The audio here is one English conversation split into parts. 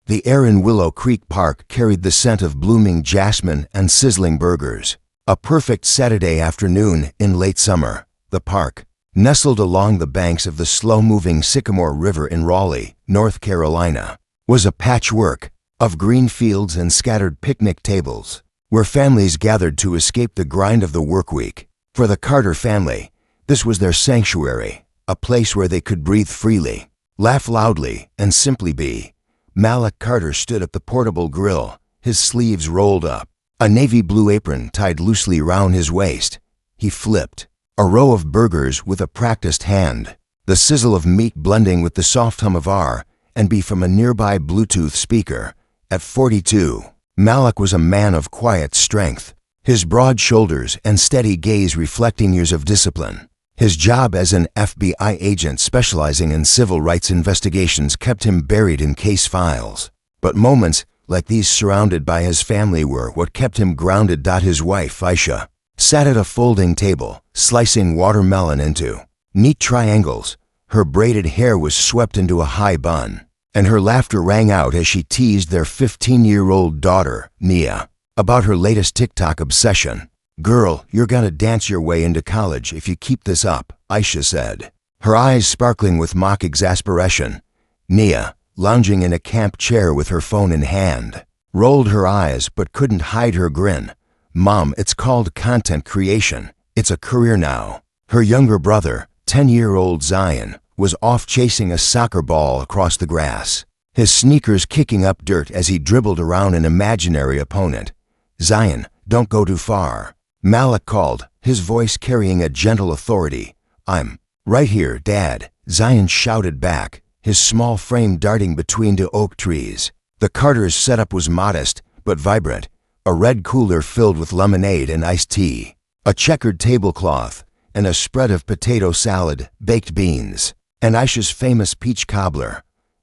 The air in Willow Creek Park carried the scent of blooming jasmine and sizzling burgers. A perfect Saturday afternoon in late summer. The park, nestled along the banks of the slow-moving Sycamore River in Raleigh, North Carolina, was a patchwork of green fields and scattered picnic tables, where families gathered to escape the grind of the workweek. For the Carter family, this was their sanctuary, a place where they could breathe freely, laugh loudly, and simply be. Malik Carter stood at the portable grill, his sleeves rolled up, a navy blue apron tied loosely round his waist. He flipped a row of burgers with a practiced hand, the sizzle of meat blending with the soft hum of R&B from a nearby Bluetooth speaker. At 42, Malik was a man of quiet strength, his broad shoulders and steady gaze reflecting years of discipline. His job as an FBI agent specializing in civil rights investigations kept him buried in case files. But moments like these surrounded by his family were what kept him grounded. His wife, Aisha, sat at a folding table, slicing watermelon into neat triangles. Her braided hair was swept into a high bun, and her laughter rang out as she teased their 15-year-old daughter, Nia, about her latest TikTok obsession. "Girl, you're gonna dance your way into college if you keep this up," Aisha said, her eyes sparkling with mock exasperation. Nia, lounging in a camp chair with her phone in hand, rolled her eyes but couldn't hide her grin. "Mom, it's called content creation. It's a career now." Her younger brother, 10-year-old Zion, was off chasing a soccer ball across the grass, his sneakers kicking up dirt as he dribbled around an imaginary opponent. "Zion, don't go too far," Malik called, his voice carrying a gentle authority. "I'm right here, Dad," Zion shouted back, his small frame darting between two oak trees. The Carters' setup was modest but vibrant, a red cooler filled with lemonade and iced tea, a checkered tablecloth, and a spread of potato salad, baked beans, and Aisha's famous peach cobbler.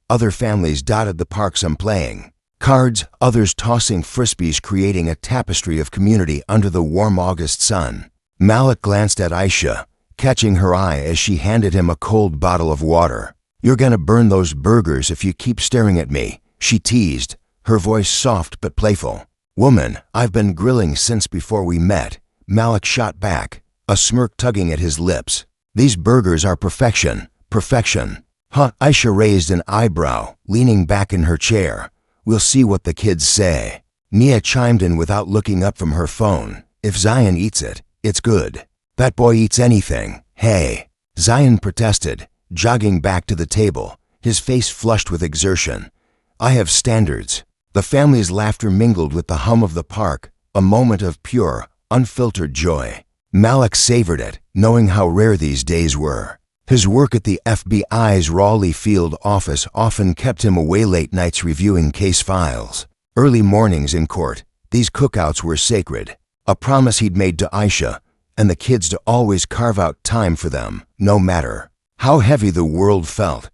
Other families dotted the park, some playing cards, others tossing frisbees, creating a tapestry of community under the warm August sun. Malik glanced at Aisha, catching her eye as she handed him a cold bottle of water. "You're gonna burn those burgers if you keep staring at me," she teased, her voice soft but playful. "Woman, I've been grilling since before we met," Malik shot back, a smirk tugging at his lips. "These burgers are perfection, perfection." "Huh?" Aisha raised an eyebrow, leaning back in her chair. "We'll see what the kids say." Nia chimed in without looking up from her phone. "If Zion eats it, it's good. That boy eats anything." "Hey," Zion protested, jogging back to the table, his face flushed with exertion. "I have standards." The family's laughter mingled with the hum of the park, a moment of pure, unfiltered joy. Malik savored it, knowing how rare these days were. His work at the FBI's Raleigh field office often kept him away late nights reviewing case files. Early mornings in court, these cookouts were sacred, a promise he'd made to Aisha and the kids to always carve out time for them, no matter how heavy the world felt.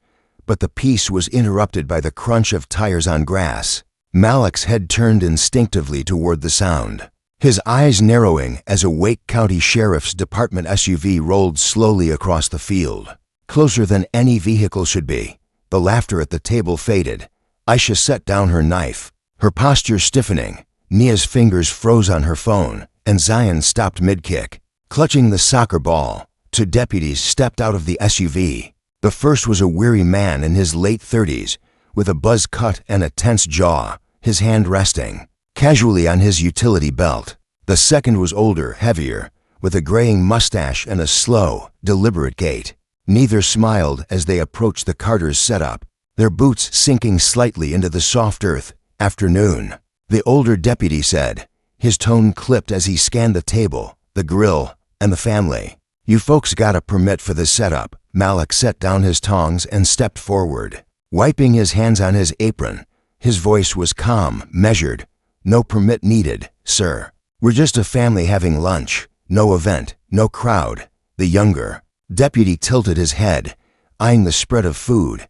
But the peace was interrupted by the crunch of tires on grass. Malik's head turned instinctively toward the sound, his eyes narrowing as a Wake County Sheriff's Department SUV rolled slowly across the field, closer than any vehicle should be. The laughter at the table faded. Aisha set down her knife, her posture stiffening. Nia's fingers froze on her phone, and Zion stopped mid-kick, clutching the soccer ball. Two deputies stepped out of the SUV. The first was a weary man in his late 30s, with a buzz cut and a tense jaw, his hand resting casually on his utility belt. The second was older, heavier, with a graying mustache and a slow, deliberate gait. Neither smiled as they approached the Carters' setup, their boots sinking slightly into the soft earth. "Afternoon," the older deputy said, his tone clipped as he scanned the table, the grill, and the family. "You folks got a permit for this setup." Malik set down his tongs and stepped forward, wiping his hands on his apron. His voice was calm, measured. "No permit needed, sir. We're just a family having lunch. No event, no crowd." The younger deputy tilted his head, eyeing the spread of food.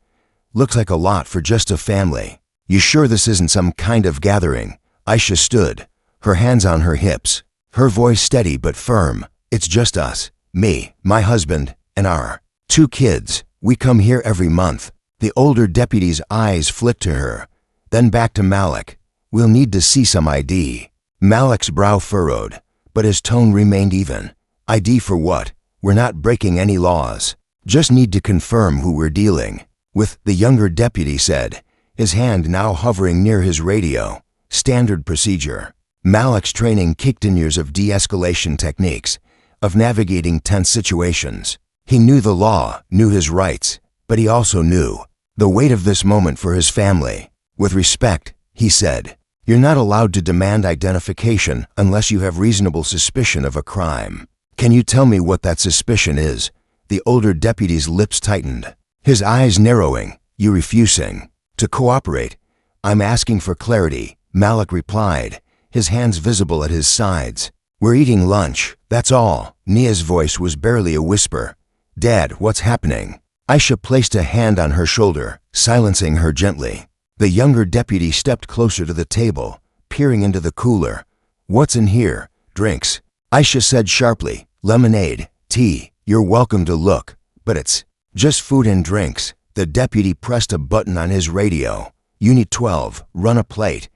"Looks like a lot for just a family. You sure this isn't some kind of gathering?" Aisha stood, her hands on her hips, her voice steady but firm. "It's just us, me, my husband, and our 2 kids. We come here every month." The older deputy's eyes flicked to her, Then back to Malik. "We'll need to see some ID." Malik's brow furrowed, but his tone remained even. "ID for what? We're not breaking any laws. Just need to confirm who we're dealing with," the younger deputy said, his hand now hovering near his radio. "Standard procedure." Malik's training kicked in years of de-escalation techniques, of navigating tense situations. He knew the law, knew his rights, but he also knew the weight of this moment for his family. With respect, he said, "You're not allowed to demand identification unless you have reasonable suspicion of a crime. Can you tell me what that suspicion is?" The older deputy's lips tightened, his eyes narrowing. "You refusing to cooperate?" "I'm asking for clarity," Malik replied, his hands visible at his sides. "We're eating lunch, that's all." Nia's voice was barely a whisper. "Dad, what's happening?" Aisha placed a hand on her shoulder, silencing her gently. The younger deputy stepped closer to the table, peering into the cooler. "What's in here?" "Drinks," Aisha said sharply. "Lemonade, tea, you're welcome to look, but it's just food and drinks." The deputy pressed a button on his radio. "Unit 12, run a plate.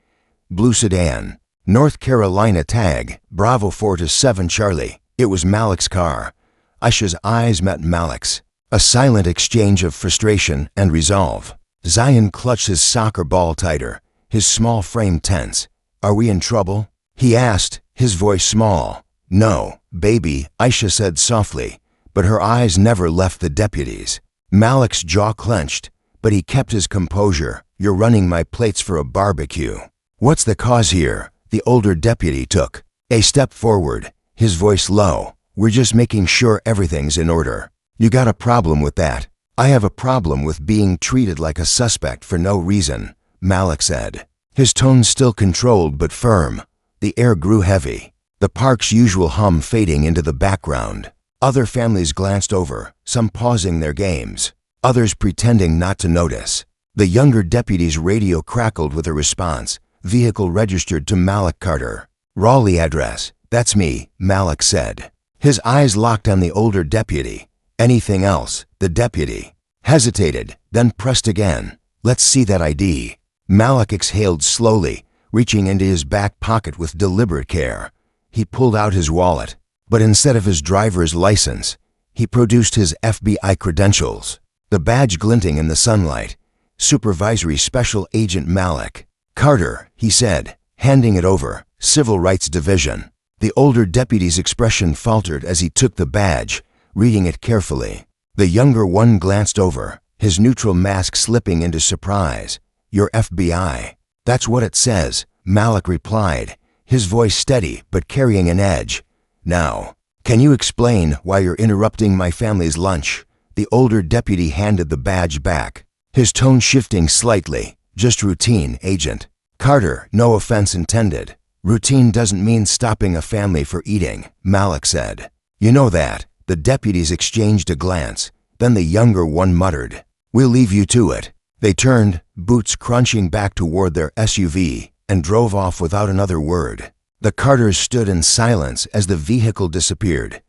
Blue sedan. North Carolina tag, Bravo 4 to 7 Charlie." It was Malik's car. Aisha's eyes met Malik's, a silent exchange of frustration and resolve. Zion clutched his soccer ball tighter, his small frame tense. "Are we in trouble?" he asked, his voice small. "No, baby," Aisha said softly, but her eyes never left the deputy's. Malik's jaw clenched, but he kept his composure. "You're running my plates for a barbecue." "What's the cause here?" The older deputy took a step forward, his voice low. "We're just making sure everything's in order." "You got a problem with that?" "I have a problem with being treated like a suspect for no reason," Malik said, his tone still controlled but firm. The air grew heavy, the park's usual hum fading into the background. Other families glanced over, some pausing their games, others pretending not to notice. The younger deputy's radio crackled with a response. "Vehicle registered to Malik Carter. Raleigh address." "That's me," Malik said. His eyes locked on the older deputy. "Anything else?" The deputy hesitated, then pressed again. "Let's see that ID." Malik exhaled slowly, reaching into his back pocket with deliberate care. He pulled out his wallet, but instead of his driver's license, he produced his FBI credentials, the badge glinting in the sunlight. "Supervisory Special Agent Malik Carter," he said, handing it over. "Civil Rights Division." The older deputy's expression faltered as he took the badge, reading it carefully. The younger one glanced over, his neutral mask slipping into surprise. "Your FBI." "That's what it says," Malik replied, his voice steady but carrying an edge. "Now, can you explain why you're interrupting my family's lunch?" The older deputy handed the badge back, his tone shifting slightly. "Just routine, Agent Carter, no offense intended." "Routine doesn't mean stopping a family for eating," Malik said. "You know that." The deputies exchanged a glance, then the younger one muttered, "We'll leave you to it." They turned, boots crunching back toward their SUV, and drove off without another word. The Carters stood in silence as the vehicle disappeared.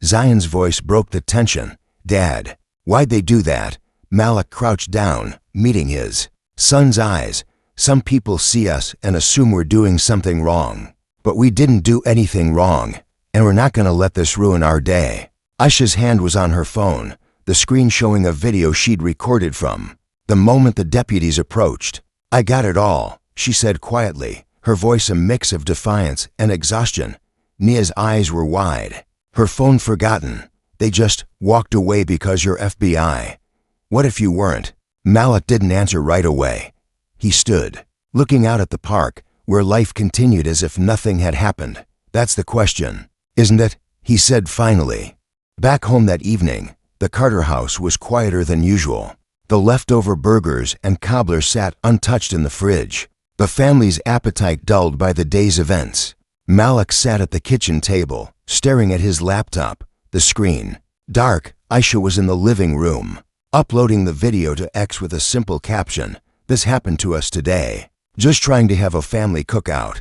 Zion's voice broke the tension. "Dad, why'd they do that?" Malik crouched down, meeting his son's eyes. "Some people see us and assume we're doing something wrong. But we didn't do anything wrong, and we're not going to let this ruin our day." Aisha's hand was on her phone, the screen showing a video she'd recorded from the moment the deputies approached. "I got it all," she said quietly, her voice a mix of defiance and exhaustion. Nia's eyes were wide, her phone forgotten. "They just walked away because you're FBI. What if you weren't?" Malik didn't answer right away. He stood, looking out at the park, where life continued as if nothing had happened. "That's the question, isn't it?" he said finally. Back home that evening, the Carter house was quieter than usual. The leftover burgers and cobbler sat untouched in the fridge, the family's appetite dulled by the day's events. Malik sat at the kitchen table, staring at his laptop, the screen dark. Aisha was in the living room, uploading the video to X with a simple caption, "This happened to us today. Just trying to have a family cookout.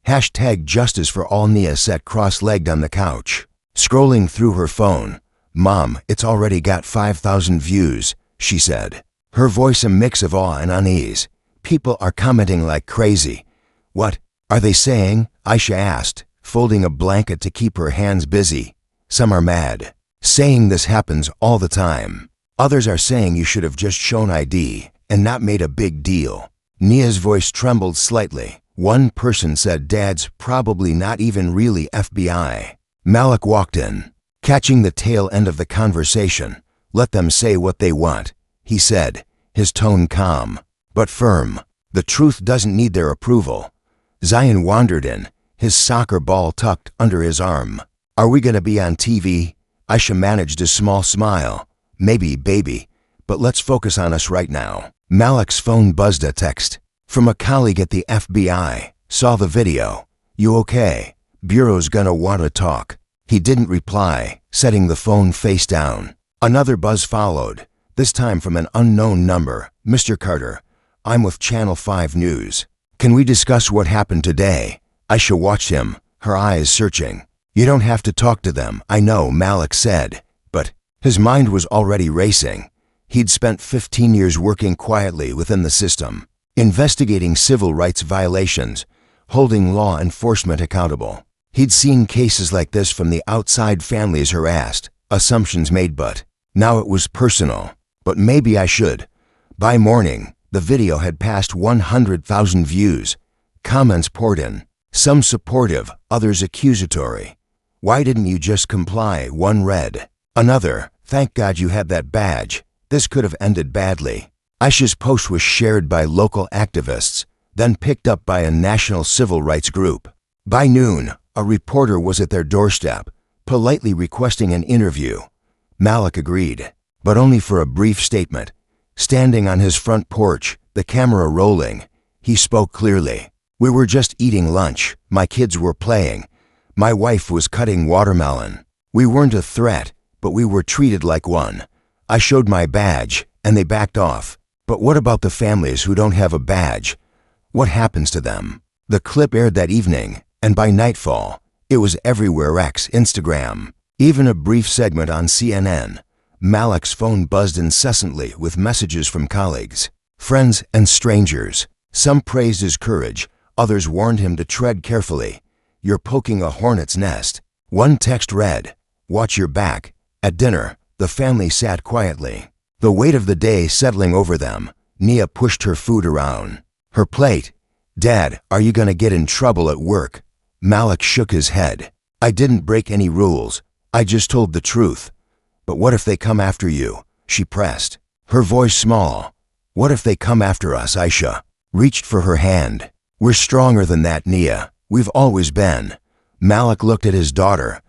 Hashtag justice for all." Nia sat cross-legged on the couch, scrolling through her phone. "Mom, it's already got 5,000 views," she said, her voice a mix of awe and unease. People are commenting like crazy. What are they saying? Aisha asked, folding a blanket to keep her hands busy. Some are mad, saying this happens all the time. Others are saying you should have just shown ID and not made a big deal. Nia's voice trembled slightly. One person said Dad's probably not even really FBI. Malik walked in, catching the tail end of the conversation. Let them say what they want, he said, his tone calm but firm. The truth doesn't need their approval. Zion wandered in, his soccer ball tucked under his arm. Are we gonna be on TV? Aisha managed a small smile. Maybe, baby, but let's focus on us right now. Malik's phone buzzed a text from a colleague at the FBI. Saw the video. You okay? Bureau's gonna want to talk. He didn't reply, setting the phone face down. Another buzz followed, this time from an unknown number. Mr. Carter, I'm with Channel 5 News. Can we discuss what happened today? Aisha watched him, her eyes searching. You don't have to talk to them, I know, Malik said. But his mind was already racing. He'd spent 15 years working quietly within the system, investigating civil rights violations, holding law enforcement accountable. He'd seen cases like this from the outside, families harassed, assumptions made, but now it was personal. But maybe I should. By morning, the video had passed 100,000 views. Comments poured in, some supportive, others accusatory. Why didn't you just comply? One read. Another, thank God you had that badge. This could have ended badly. Aisha's post was shared by local activists, then picked up by a national civil rights group. By noon, a reporter was at their doorstep, politely requesting an interview. Malik agreed, but only for a brief statement. Standing on his front porch, the camera rolling, he spoke clearly. We were just eating lunch. My kids were playing. My wife was cutting watermelon. We weren't a threat, but we were treated like one. I showed my badge, and they backed off. But what about the families who don't have a badge? What happens to them? The clip aired that evening, and by nightfall, it was everywhere: X, Instagram, even a brief segment on CNN. Malik's phone buzzed incessantly with messages from colleagues, friends, and strangers. Some praised his courage, others warned him to tread carefully. You're poking a hornet's nest. One text read, watch your back. At dinner, the family sat quietly, the weight of the day settling over them. Nia pushed her food around her plate. Dad, are you gonna get in trouble at work? Malik shook his head. I didn't break any rules. I just told the truth. But what if they come after you? She pressed, her voice small. What if they come after us? Aisha reached for her hand. We're stronger than that, Nia. We've always been. Malik looked at his daughter,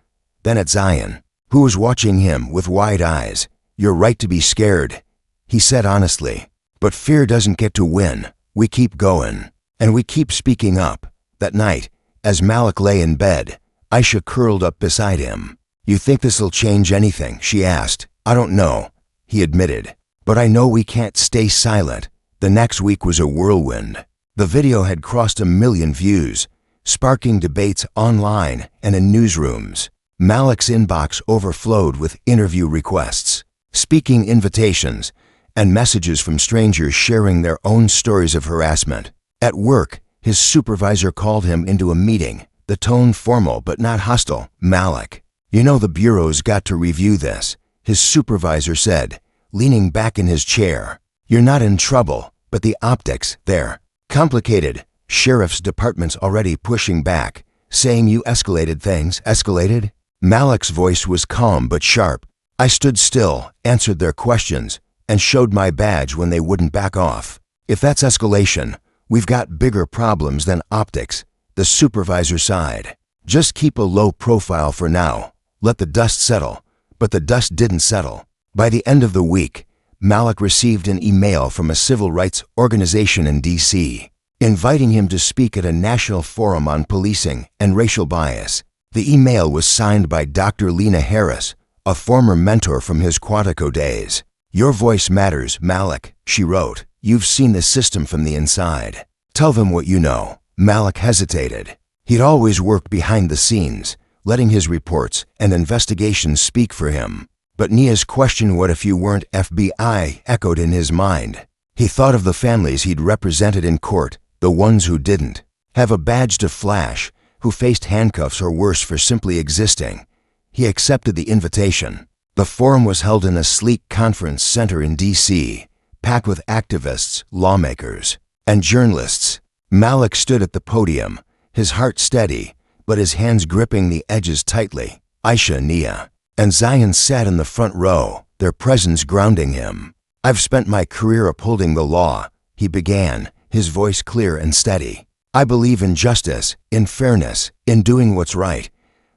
then at Zion, who was watching him with wide eyes. You're right to be scared, he said honestly. But fear doesn't get to win. We keep going, and we keep speaking up. That night, as Malik lay in bed, Aisha curled up beside him. You think this'll change anything? She asked. I don't know, he admitted. But I know we can't stay silent. The next week was a whirlwind. The video had crossed 1 million views, sparking debates online and in newsrooms. Malik's inbox overflowed with interview requests, speaking invitations, and messages from strangers sharing their own stories of harassment. At work, his supervisor called him into a meeting, the tone formal but not hostile. Malik, you know the Bureau's got to review this, his supervisor said, leaning back in his chair. You're not in trouble, but the optics, they're complicated. Sheriff's department's already pushing back, saying you escalated things. Escalated? Malik's voice was calm but sharp. I stood still, answered their questions, and showed my badge when they wouldn't back off. If that's escalation, we've got bigger problems than optics, the supervisor sighed. Just keep a low profile for now. Let the dust settle. But the dust didn't settle. By the end of the week, Malik received an email from a civil rights organization in D.C., inviting him to speak at a national forum on policing and racial bias. The email was signed by Dr. Lena Harris, a former mentor from his Quantico days. Your voice matters, Malik, she wrote. You've seen the system from the inside. Tell them what you know. Malik hesitated. He'd always worked behind the scenes, letting his reports and investigations speak for him. But Nia's question, what if you weren't FBI, echoed in his mind. He thought of the families he'd represented in court, the ones who didn't have a badge to flash, who faced handcuffs or worse for simply existing. He accepted the invitation. The forum was held in a sleek conference center in D.C., packed with activists, lawmakers, and journalists. Malik stood at the podium, his heart steady, but his hands gripping the edges tightly. Aisha, Nia, and Zion sat in the front row, their presence grounding him. "I've spent my career upholding the law," he began, his voice clear and steady. "I believe in justice, in fairness, in doing what's right.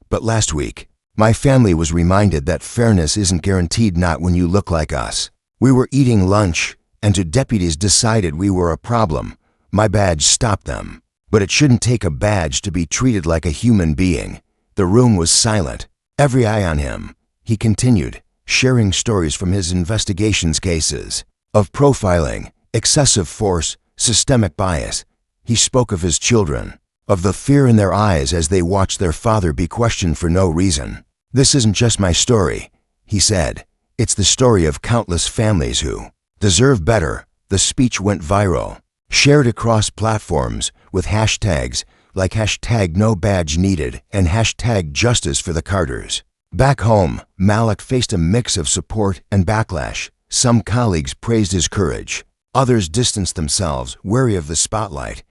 But last week, my family was reminded that fairness isn't guaranteed, not when you look like us. We were eating lunch, and two deputies decided we were a problem. My badge stopped them. But it shouldn't take a badge to be treated like a human being." The room was silent, every eye on him. He continued, sharing stories from his investigations cases, of profiling, excessive force, systemic bias. He spoke of his children, of the fear in their eyes as they watched their father be questioned for no reason. "This isn't just my story," he said. "It's the story of countless families who deserve better." The speech went viral, shared across platforms with hashtags like #NoBadgeNeeded and #Justice for the Carters. Back home, Malik faced a mix of support and backlash. Some colleagues praised his courage. Others distanced themselves, wary of the spotlight.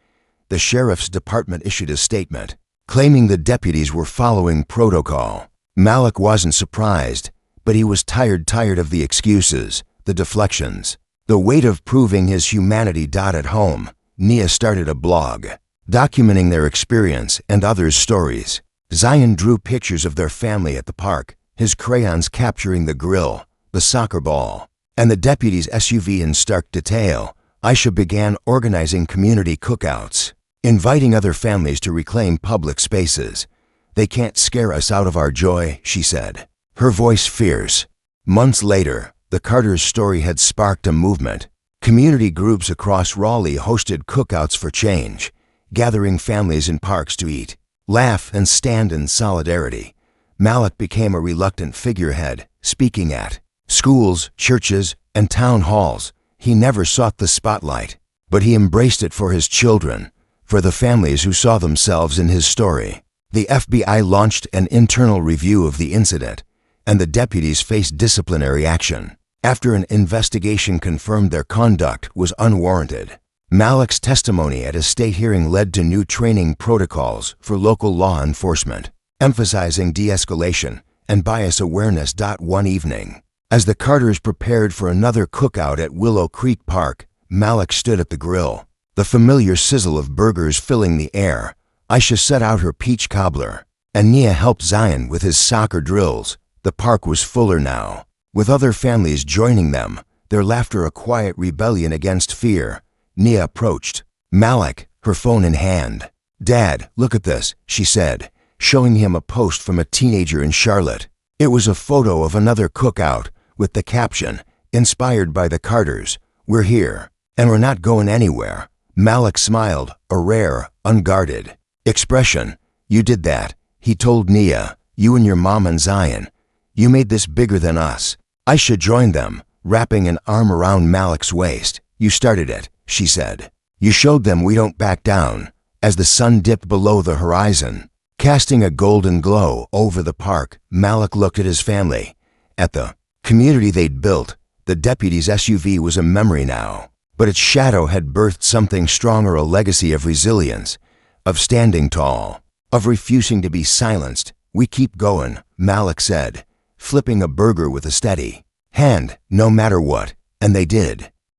The sheriff's department issued a statement, claiming the deputies were following protocol. Malik wasn't surprised, but he was tired of the excuses, the deflections, the weight of proving his humanity. At home, Nia started a blog, documenting their experience and others' stories. Zion drew pictures of their family at the park, his crayons capturing the grill, the soccer ball, and the deputy's SUV in stark detail. Aisha began organizing community cookouts, inviting other families to reclaim public spaces. "They can't scare us out of our joy," she said, her voice fierce. Months later, the Carters' story had sparked a movement. Community groups across Raleigh hosted cookouts for change, gathering families in parks to eat, laugh, and stand in solidarity. Malik became a reluctant figurehead, speaking at schools, churches, and town halls. He never sought the spotlight, but he embraced it for his children, for the families who saw themselves in his story. The FBI launched an internal review of the incident, and the deputies faced disciplinary action after an investigation confirmed their conduct was unwarranted. Malik's testimony at a state hearing led to new training protocols for local law enforcement, emphasizing de-escalation and bias awareness. One evening, as the Carters prepared for another cookout at Willow Creek Park, Malik stood at the grill, the familiar sizzle of burgers filling the air. Aisha set out her peach cobbler, and Nia helped Zion with his soccer drills. The park was fuller now, with other families joining them, their laughter a quiet rebellion against fear. Nia approached Malik, her phone in hand. "Dad, look at this," she said, showing him a post from a teenager in Charlotte. It was a photo of another cookout, with the caption, "Inspired by the Carters, we're here, and we're not going anywhere." Malik smiled, a rare, unguarded expression. "You did that," he told Nia. "You and your mom and Zion. You made this bigger than us." Aisha joined them, wrapping an arm around Malik's waist. "You started it," she said. "You showed them we don't back down." As the sun dipped below the horizon, casting a golden glow over the park, Malik looked at his family, at the community they'd built. The deputy's SUV was a memory now, but its shadow had birthed something stronger, a legacy of resilience, of standing tall, of refusing to be silenced. "We keep going," Malik said, flipping a burger with a steady hand, "no matter what." And they did.